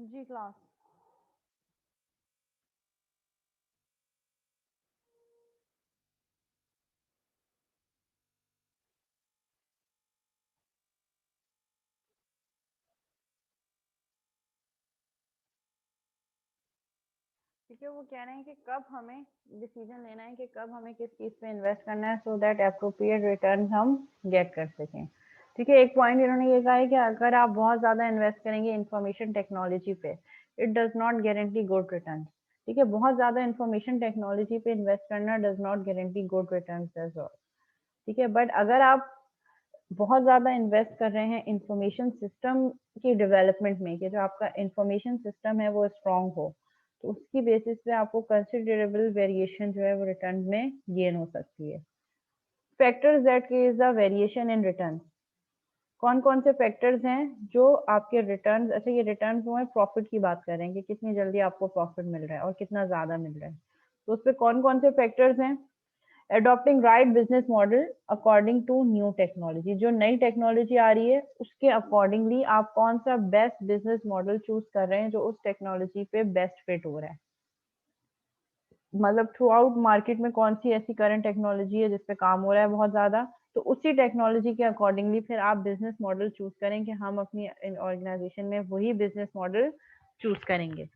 जी class. ठीक है, वो कह रहे हैं कि कब हमें डिसीजन लेना है कि कब हमें किस चीज़ पे इन्वेस्ट करना है सो दैट अप्रोप्रिएट रिटर्न हम गेट कर सकें। ठीक है, एक पॉइंट इन्होंने ये कहा है कि अगर आप बहुत ज़्यादा इन्वेस्ट करेंगे इंफॉर्मेशन टेक्नोलॉजी पे, it does not guarantee good return. ठीक है, बहुत ज़्यादा इंफॉर्मेशन टेक्नोलॉजी पे इन्वेस्ट करना does not guarantee good return as well. ठीक है, बट अगर आप बहुत ज़्यादा इन्वेस्ट कर रहे हैं इंफॉर्मेशन सिस्टम की डेवलपमेंट में कि जो आपका इंफॉर्मेशन सिस्टम है वो स्ट्रांग हो, तो उसकी बेसिस पे आपको कंसिडरेबल वेरिएशन जो है वो रिटर्न में गेन हो सकती है। Factors that is the variation in return. कौन कौन से फैक्टर्स हैं जो आपके रिटर्न, अच्छा ये रिटर्न वो है प्रॉफिट की बात कर रहे हैं कि कितनी जल्दी आपको प्रॉफिट मिल रहा है और कितना ज़्यादा मिल रहा है, तो उस पर कौन कौन से फैक्टर्स हैं। Adopting right business model according to new technology, जो नई टेक्नोलॉजी आ रही है उसके अकॉर्डिंगली आप कौन सा बेस्ट बिजनेस मॉडल चूज कर रहे हैं जो उस टेक्नोलॉजी पे बेस्ट फिट हो रहा है। मतलब थ्रू आउट मार्केट में कौन सी ऐसी करंट टेक्नोलॉजी है जिसपे काम हो रहा है बहुत ज्यादा, तो उसी टेक्नोलॉजी के अकॉर्डिंगली फिर आप बिजनेस मॉडल चूज करें कि हम अपनी ऑर्गेनाइजेशन में वही बिजनेस मॉडल चूज करेंगे।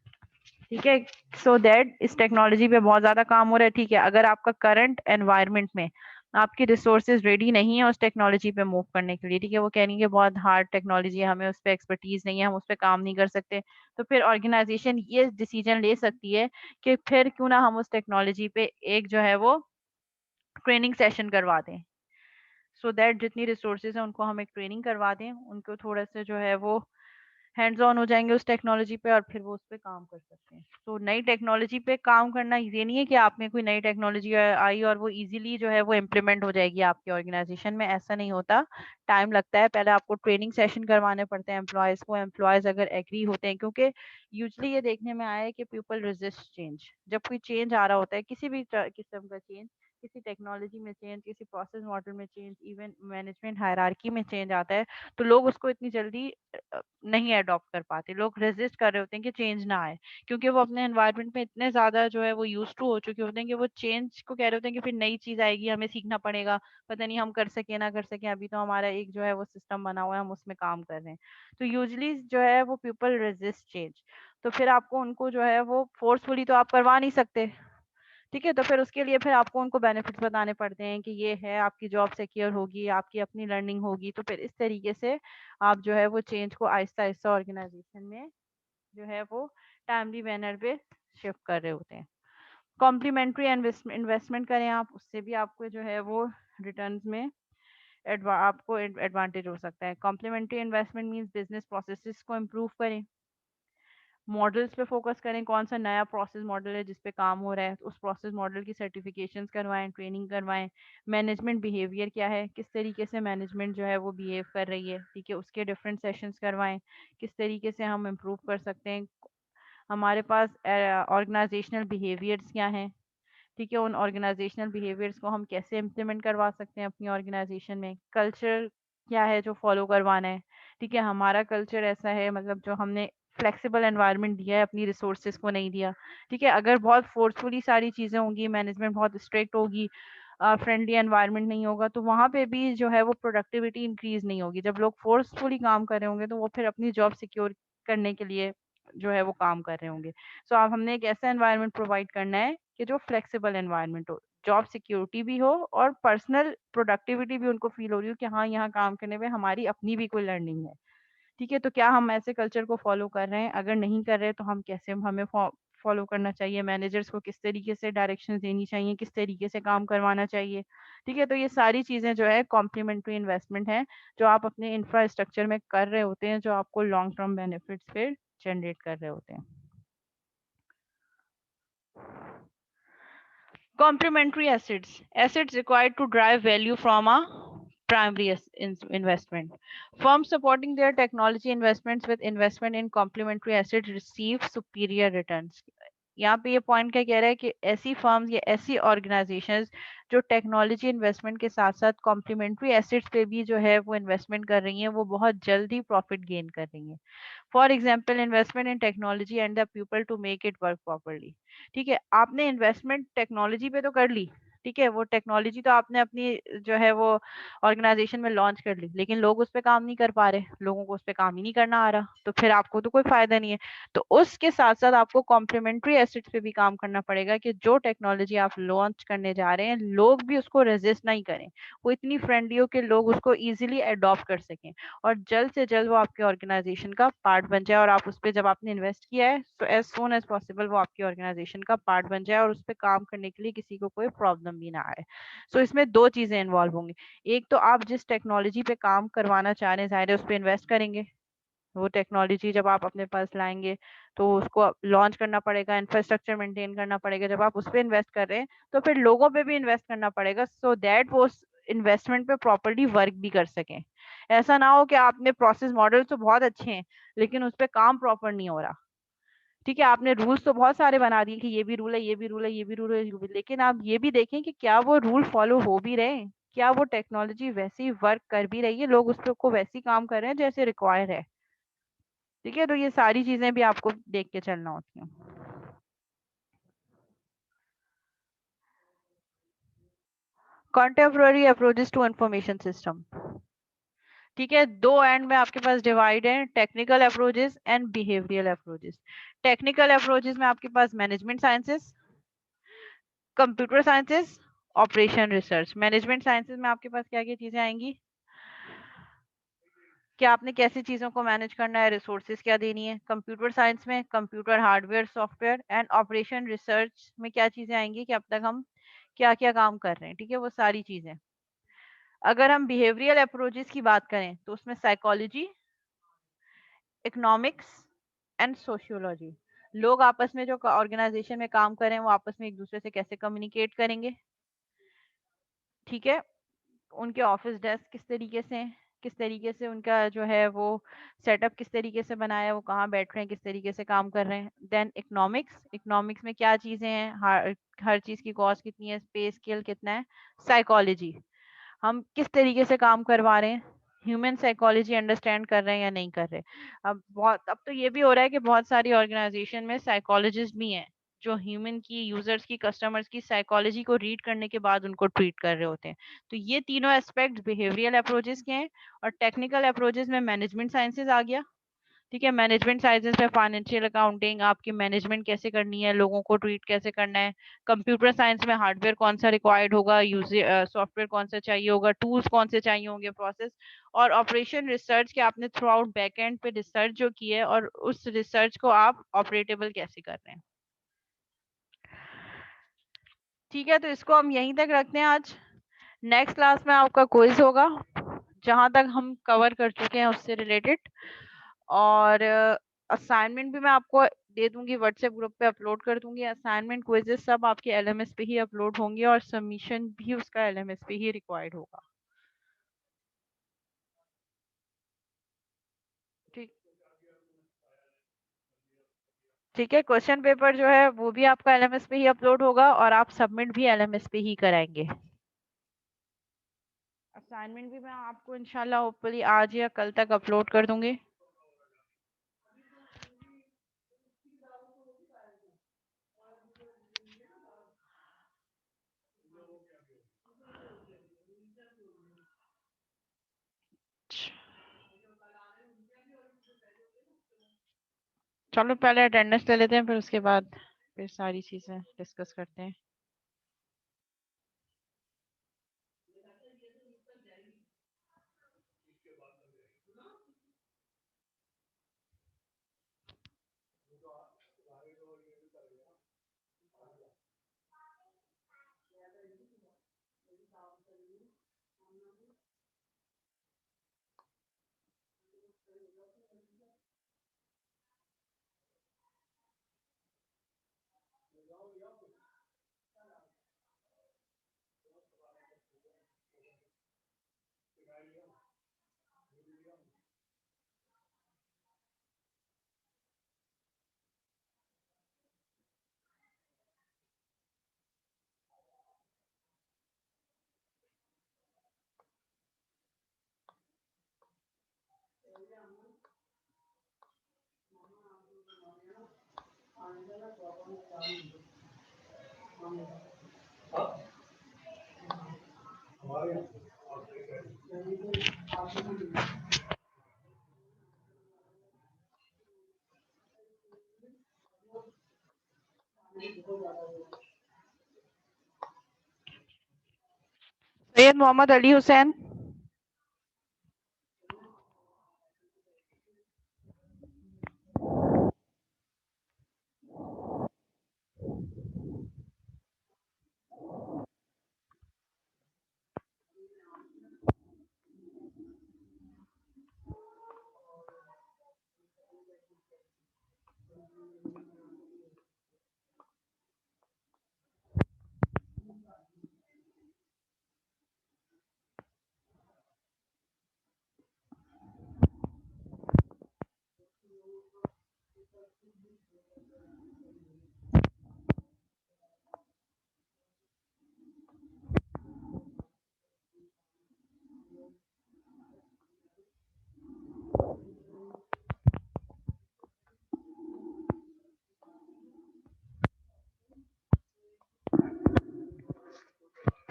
ठीक है, सो दैट इस टेक्नोलॉजी पे बहुत ज़्यादा काम हो रहा है। ठीक है, अगर आपका करंट एनवायरनमेंट में आपकी रिसोर्सेज रेडी नहीं है उस टेक्नोलॉजी पे मूव करने के लिए, ठीक है, वो कह रही है बहुत हार्ड टेक्नोलॉजी है, हमें उस पर एक्सपर्टीज नहीं है, हम उस पर काम नहीं कर सकते, तो फिर ऑर्गेनाइजेशन ये डिसीजन ले सकती है कि फिर क्यों ना हम उस टेक्नोलॉजी पे एक जो है वो ट्रेनिंग सेशन करवा दें, सो दैट जितनी रिसोर्सेज है उनको हम एक ट्रेनिंग करवा दें, उनको थोड़ा सा जो है वो हैंड्स ऑन हो जाएंगे उस टेक्नोलॉजी पे और फिर वो उस पे काम कर सकते हैं। तो नई टेक्नोलॉजी पे काम करना ये नहीं है कि आप में कोई नई टेक्नोलॉजी आई और वो इजीली जो है वो इम्प्लीमेंट हो जाएगी आपके ऑर्गेनाइजेशन में, ऐसा नहीं होता। टाइम लगता है, पहले आपको ट्रेनिंग सेशन करवाने पड़ते हैं एम्प्लॉयज को, एम्प्लॉयज अगर एग्री होते हैं, क्योंकि यूजली ये देखने में आया है कि पीपल रेजिस्ट चेंज। जब कोई चेंज आ रहा होता है, किसी भी किस्म का चेंज, किसी टेक्नोलॉजी में चेंज, किसी प्रोसेस मॉडल में चेंज, इवन मैनेजमेंट हायरार्की में चेंज आता है, तो लोग उसको इतनी जल्दी नहीं अडॉप्ट कर पाते, लोग रेजिस्ट कर रहे होते हैं कि चेंज ना आए, क्योंकि वो अपने एनवायरनमेंट में इतने ज्यादा जो है वो यूज टू हो चुके होते हैं कि वो चेंज को कह रहे होते हैं कि फिर नई चीज आएगी हमें सीखना पड़ेगा, पता नहीं हम कर सके ना कर सके, अभी तो हमारा एक जो है वो सिस्टम बना हुआ है, हम उसमें काम कर रहे हैं। तो यूजली जो है वो पीपल रेजिस्ट चेंज, तो फिर आपको उनको जो है वो फोर्सफुली तो आप करवा नहीं सकते। ठीक है, तो फिर उसके लिए फिर आपको उनको बेनिफिट्स बताने पड़ते हैं कि ये है, आपकी जॉब सिक्योर होगी, आपकी अपनी लर्निंग होगी, तो फिर इस तरीके से आप जो है वो चेंज को आहिस्ता आहिस्ता ऑर्गेनाइजेशन में जो है वो टाइमली मैनर पे शिफ्ट कर रहे होते हैं। कॉम्प्लीमेंट्री इन्वेस्टमेंट करें आप, उससे भी आपको जो है वो रिटर्न्स में आपको एडवांटेज हो सकता है। Complementary investment means business processes को इम्प्रूव करें, मॉडल्स पे फोकस करें, कौन सा नया प्रोसेस मॉडल है जिस पे काम हो रहा है, उस प्रोसेस मॉडल की सर्टिफिकेशंस करवाएं, ट्रेनिंग करवाएं। मैनेजमेंट बिहेवियर क्या है, किस तरीके से मैनेजमेंट जो है वो बिहेव कर रही है, ठीक है, उसके डिफरेंट सेशंस करवाएं, किस तरीके से हम इम्प्रूव कर सकते हैं, हमारे पास ऑर्गेनाइजेशनल बिहेवियर्स क्या हैं, ठीक है, उन ऑर्गेनाइजेशनल बिहेवियर्स को हम कैसे इम्प्लीमेंट करवा सकते हैं अपनी ऑर्गेनाइजेशन में, कल्चर क्या है जो फॉलो करवाना है। ठीक है, हमारा कल्चर ऐसा है, मतलब जो हमने फ्लेक्सिबल एनवायरनमेंट दिया है, अपनी रिसोर्सेज को नहीं दिया। ठीक है, अगर बहुत फोर्सफुली सारी चीज़ें होंगी, मैनेजमेंट बहुत स्ट्रिक्ट होगी, फ्रेंडली एनवायरनमेंट नहीं होगा, तो वहाँ पे भी जो है वो प्रोडक्टिविटी इंक्रीज नहीं होगी। जब लोग फोर्सफुली काम कर रहे होंगे तो वो फिर अपनी जॉब सिक्योर करने के लिए जो है वो काम कर रहे होंगे। सो आप हमने एक ऐसा एनवायरनमेंट प्रोवाइड करना है कि जो फ्लेक्सिबल एनवायरनमेंट हो, जॉब सिक्योरिटी भी हो और पर्सनल प्रोडक्टिविटी भी उनको फील हो रही हो कि हाँ यहाँ काम करने में हमारी अपनी भी कोई लर्निंग है। ठीक है, तो क्या हम ऐसे कल्चर को फॉलो कर रहे हैं, अगर नहीं कर रहे तो हम कैसे, हमें फॉलो करना चाहिए, मैनेजर्स को किस तरीके से डायरेक्शन देनी चाहिए, किस तरीके से काम करवाना चाहिए। ठीक है, तो ये सारी चीज़ें जो है कॉम्प्लीमेंट्री इन्वेस्टमेंट है जो आप अपने इंफ्रास्ट्रक्चर में कर रहे होते हैं, जो आपको लॉन्ग टर्म बेनिफिट्स फिर जनरेट कर रहे होते हैं। Complementary assets, assets required to drive value from a primary investment. Firms supporting their technology investments with investment in complementary assets receive superior returns. यहाँ पे ये पॉइंट क्या कह रहा है कि ऐसी फर्म्स या ऐसी ऑर्गेनाइजेशंस जो टेक्नोलॉजी इन्वेस्टमेंट के साथ साथ कॉम्प्लीमेंट्री एसेट्स पे भी जो है वो इन्वेस्टमेंट कर रही हैं, वो बहुत जल्दी प्रॉफिट गेन कर रही हैं। For example, investment in technology and the people to make it work properly. ठीक है, आपने इन्वेस्टमेंट टेक्नोलॉजी पे तो कर ली, ठीक है, वो टेक्नोलॉजी तो आपने अपनी जो है वो ऑर्गेनाइजेशन में लॉन्च कर ली, लेकिन लोग उस पर काम नहीं कर पा रहे, लोगों को उस पर काम ही नहीं करना आ रहा, तो फिर आपको तो कोई फायदा नहीं है। तो उसके साथ साथ आपको कॉम्प्लीमेंट्री एसेट्स पे भी काम करना पड़ेगा कि जो टेक्नोलॉजी आप लॉन्च करने जा रहे हैं लोग भी उसको रेजिस्ट नहीं करें, वो इतनी फ्रेंडली हो कि लोग उसको इजीली अडॉप्ट कर सकें और जल्द से जल्द वो आपके ऑर्गेनाइजेशन का पार्ट बन जाए, और आप उस पर जब आपने इन्वेस्ट किया है तो एज सून एज पॉसिबल वो आपकी ऑर्गेनाइजेशन का पार्ट बन जाए और उस पर काम करने के लिए किसी को कोई प्रॉब्लम भी ना आए। सो इसमें दो चीजें इन्वॉल्व होंगी। एक तो आप जिस टेक्नोलॉजी पे काम करवाना चाह रहे हैं जाहिर है उस पर इन्वेस्ट करेंगे, वो टेक्नोलॉजी जब आप अपने पास लाएंगे तो उसको लॉन्च करना पड़ेगा, इंफ्रास्ट्रक्चर मेंटेन करना पड़ेगा, जब आप उस पर इन्वेस्ट कर रहे हैं तो फिर लोगों पे भी इन्वेस्ट करना पड़ेगा सो दैट वो इन्वेस्टमेंट पे प्रॉपर्ली वर्क भी कर सकें। ऐसा ना हो कि आपने प्रोसेस मॉडल तो बहुत अच्छे हैं लेकिन उस पर काम प्रॉपर नहीं हो रहा। ठीक है, आपने रूल्स तो बहुत सारे बना दिए कि ये भी रूल है, ये भी रूल है, ये भी रूल है, लेकिन आप ये भी देखें कि क्या वो रूल फॉलो हो भी रहे हैं, क्या वो टेक्नोलॉजी वैसे ही वर्क कर भी रही है, लोग उस पर को वैसे ही काम कर रहे हैं जैसे रिक्वायर है। ठीक है, तो ये सारी चीजें भी आपको देख के चलना होती हैं। Contemporary approaches to information system. ठीक है, दो एंड में आपके पास डिवाइड है, technical approaches and behavioural approaches. Technical approaches में आपके पास management sciences, computer sciences, operation research. Management sciences में आपके पास क्या क्या चीजें आएंगी कि आपने कैसी चीजों को मैनेज करना है, रिसोर्सेज क्या देनी है। कंप्यूटर साइंस में computer hardware software, and operation research में क्या चीजें आएंगी कि अब तक हम क्या क्या काम कर रहे हैं। ठीक है, वो सारी चीजें। अगर हम बिहेवियरल अप्रोचेस की बात करें तो उसमें साइकोलॉजी, इकोनॉमिक्स एंड सोशियोलॉजी। लोग आपस में जो ऑर्गेनाइजेशन में काम कर रहे हैं वो आपस में एक दूसरे से कैसे कम्युनिकेट करेंगे। ठीक है, उनके ऑफिस डेस्क किस तरीके से हैं, किस तरीके से उनका जो है वो सेटअप किस तरीके से बनाया है, वो कहाँ बैठ रहे हैं, किस तरीके से काम कर रहे हैं। देन इकोनॉमिक्स, इकोनॉमिक्स में क्या चीजें हैं, हर चीज की कॉस्ट कितनी है, पे स्केल कितना है। साइकोलॉजी, हम किस तरीके से काम करवा रहे हैं, ह्यूमन साइकोलॉजी अंडरस्टैंड कर रहे हैं या नहीं कर रहे। अब तो ये भी हो रहा है कि बहुत सारी ऑर्गेनाइजेशन में साइकोलॉजिस्ट भी हैं जो ह्यूमन की, यूजर्स की, कस्टमर्स की साइकोलॉजी को रीड करने के बाद उनको ट्रीट कर रहे होते हैं। तो ये तीनों एस्पेक्ट बिहेवियरल अप्रोचेस के हैं। और टेक्निकल अप्रोचेस में मैनेजमेंट साइंसेज आ गया। ठीक है, मैनेजमेंट साइंसेज में फाइनेंशियल अकाउंटिंग, आपकी मैनेजमेंट कैसे करनी है, लोगों को ट्रीट कैसे करना है। कंप्यूटर साइंस में हार्डवेयर कौन सा रिक्वायर्ड होगा, यूजर सॉफ्टवेयर कौन सा चाहिए होगा, टूल्स कौन से चाहिए होंगे, प्रोसेस। और ऑपरेशन रिसर्च के आपने थ्रू आउट बैक एंड पे रिसर्च जो की है और उस रिसर्च को आप ऑपरेटेबल कैसे कर रहे हैं। ठीक है, तो इसको हम यहीं तक रखते हैं आज। नेक्स्ट क्लास में आपका क्विज होगा जहां तक हम कवर कर चुके हैं उससे रिलेटेड। और असाइनमेंट भी मैं आपको दे दूंगी, व्हाट्सएप ग्रुप पे अपलोड कर दूंगी। असाइनमेंट क्विजेस सब आपके एलएमएस पे ही अपलोड होंगे और सबमिशन भी उसका एलएमएस पे ही रिक्वायर्ड होगा। ठीक, ठीक है, क्वेश्चन पेपर जो है वो भी आपका एलएमएस पे ही अपलोड होगा और आप सबमिट भी एलएमएस पे ही कराएंगे। असाइनमेंट भी मैं आपको इंशाल्लाह होपफुली आज या कल तक अपलोड कर दूंगी। चलो पहले अटेंडेंस ले लेते हैं, फिर उसके बाद फिर सारी चीजें डिस्कस करते हैं। सैयद मोहम्मद अली हुसैन,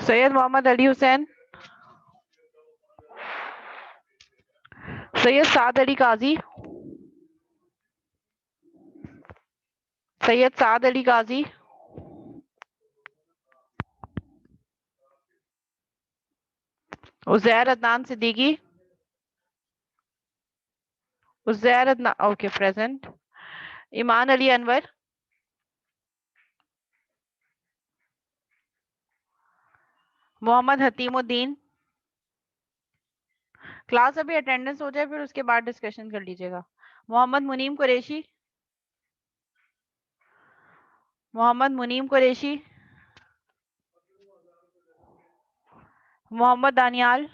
सैयद मोहम्मद अली हुसैन, सैयद साद अली काजी, सैयद साद अली काजी, उज़ैर अदनान सिद्दीकी, उज़ैर अदनान ओके प्रेजेंट, ईमान अली अनवर, मोहम्मद हतीमुद्दीन। क्लास अभी अटेंडेंस हो जाए फिर उसके बाद डिस्कशन कर लीजिएगा। मोहम्मद मुनीम कुरैशी, मोहम्मद मुनीम कुरैशी, मोहम्मद दानियाल,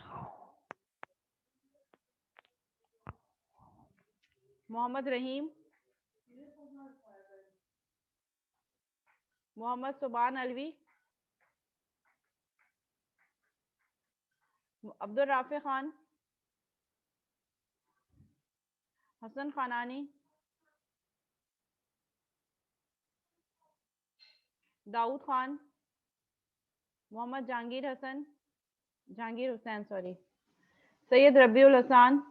मोहम्मद रहीम, मोहम्मद सुबान अलवी, अब्दुल राफे खान, हसन खानानी, दाऊद खान, मोहम्मद जहांगीर हसन, जहांगीर हुसैन सॉरी, सैयद रबीउल हसान,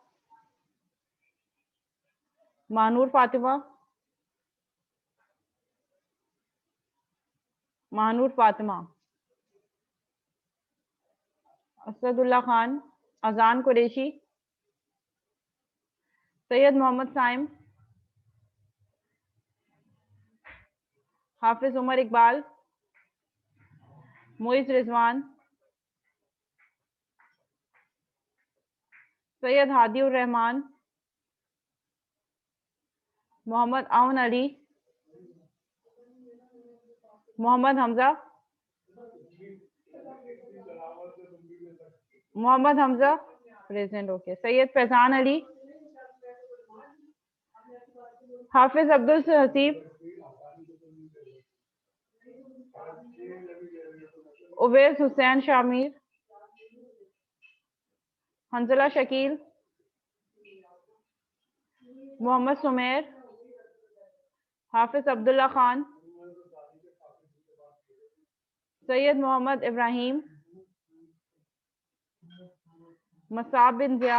मानूर फातिमा, मानूर फातिमा, असदुल्ला खान, अजान कुरैशी, सैयद मोहम्मद साइम, हाफिज उमर इकबाल, मोइज रिजवान, सैयद हादी उर रहमान, मोहम्मद आउन अली, मोहम्मद हमजा, मोहम्मद हमजा प्रेजेंट ओके, सैयद फैजान अली, हाफिज अब्दुल हसीब, उवैस हुसैन शामिर, हंजला शकील, मोहम्मद सुमेर, हाफिज अब्दुल्ला खान, सैयद मोहम्मद इब्राहिम, मसाब बिन जिया,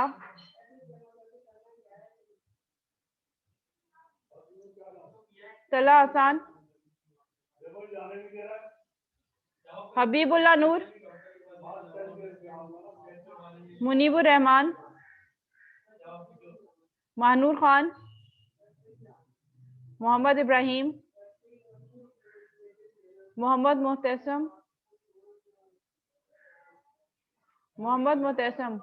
तला हसान, हबीबुल्ला नूर, मुनीबुर रहमान, मानूर खान, मोहम्मद इब्राहिम, मोहम्मद मोहतसम, मोहम्मद मोहतसम,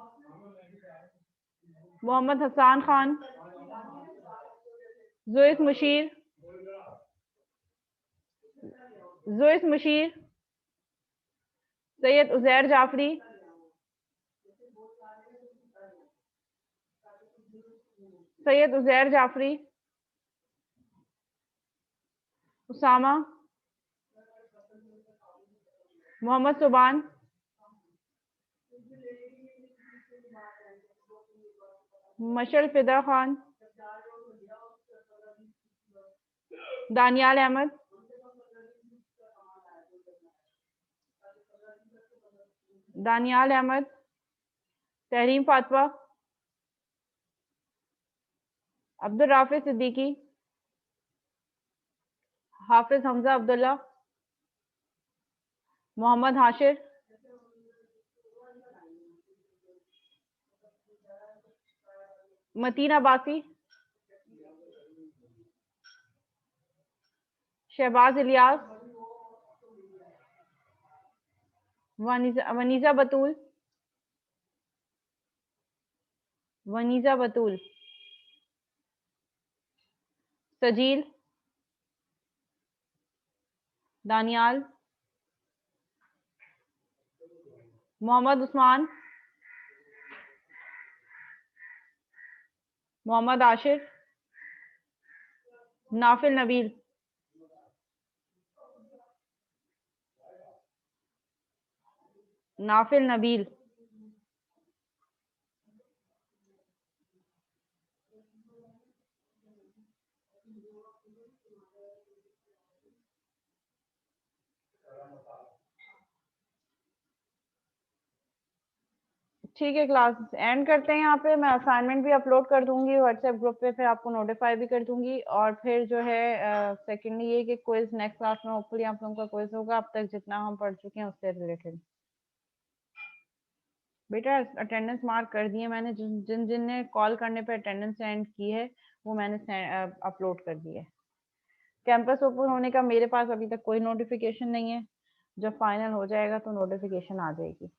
मोहम्मद हसान खान, जुइस मुशीर, जुइस मुशीर, सैयद उजैर जाफरी, सैयद उजैर जाफरी, उसामा, मोहम्मद सुबान, मशल फिदा खान, दानियाल अहमद, दानियाल अहमद, तहरीम फातवा, अब्दुल राफिज सिद्दीकी, हाफिज हमजा अब्दुल्ला, मोहम्मद हाशिर, मतीन अब्बासी, शहबाज इलियास, वनीजा बतूल, वनीजा बतूल, सजील, दानियाल, मोहम्मद उस्मान, मोहम्मद आशिर, नाफिल नबील, नाफिल नबील, ठीक है, क्लास एंड करते हैं यहाँ पे। मैं असाइनमेंट भी अपलोड कर दूंगी व्हाट्सएप ग्रुप पे, फिर आपको नोटिफाई भी कर दूंगी। और फिर जो है सेकेंडली ये कि क्विज नेक्स्ट क्लास में होपफुली आप लोगों का क्विज होगा, अब तक जितना हम पढ़ चुके हैं उससे रिलेटेड। बेटा अटेंडेंस मार्क कर दिए मैंने, जिन जिन ने कॉल करने पे अटेंडेंस सेंड की है वो मैंने अपलोड कर दी है। कैंपस ओपन होने का मेरे पास अभी तक कोई नोटिफिकेशन नहीं है, जब फाइनल हो जाएगा तो नोटिफिकेशन आ जाएगी।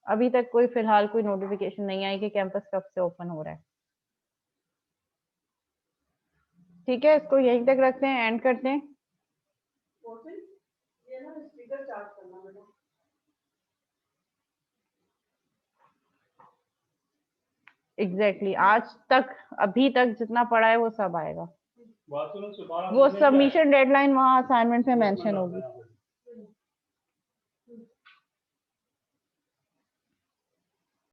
अभी तक कोई फिलहाल कोई नोटिफिकेशन नहीं आई कि कैंपस कब से ओपन हो रहा है। ठीक है, इसको यहीं तक रखते हैं, एंड करते हैं। एग्जैक्टली आज तक अभी तक जितना पढ़ा है वो सब आएगा। वो सबमिशन डेडलाइन वहाँ असाइनमेंट में मेंशन होगी।